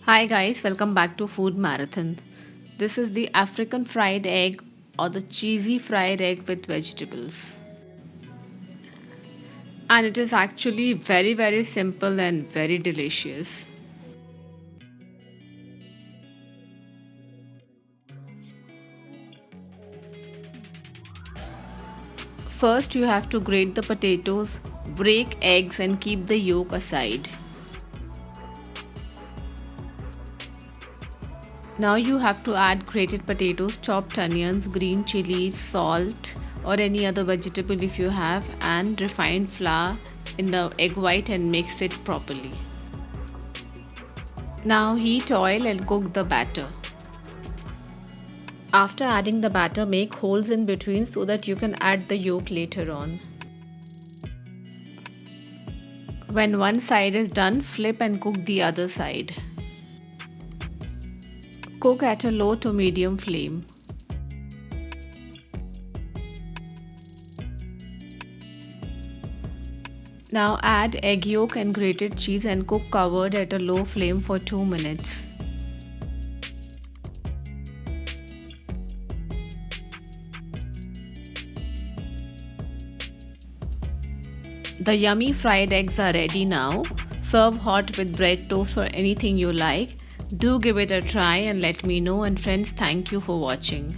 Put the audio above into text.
Hi guys, welcome back to Food Marathon. This is the African fried egg or the cheesy fried egg with vegetables. And it is actually very simple and very delicious. First you have to grate the potatoes, break eggs and keep the yolk aside. Now you have to add grated potatoes, chopped onions, green chilies, salt or any other vegetable if you have, and refined flour in the egg white and mix it properly. Now heat oil and cook the batter. After adding the batter, make holes in between so that you can add the yolk later on. When one side is done, flip and cook the other side. Cook at a low to medium flame. Now add egg yolk and grated cheese and cook covered at a low flame for 2 minutes. The yummy fried eggs are ready now. Serve hot with bread toast or anything you like. Do give it a try and let me know, and friends, thank you for watching.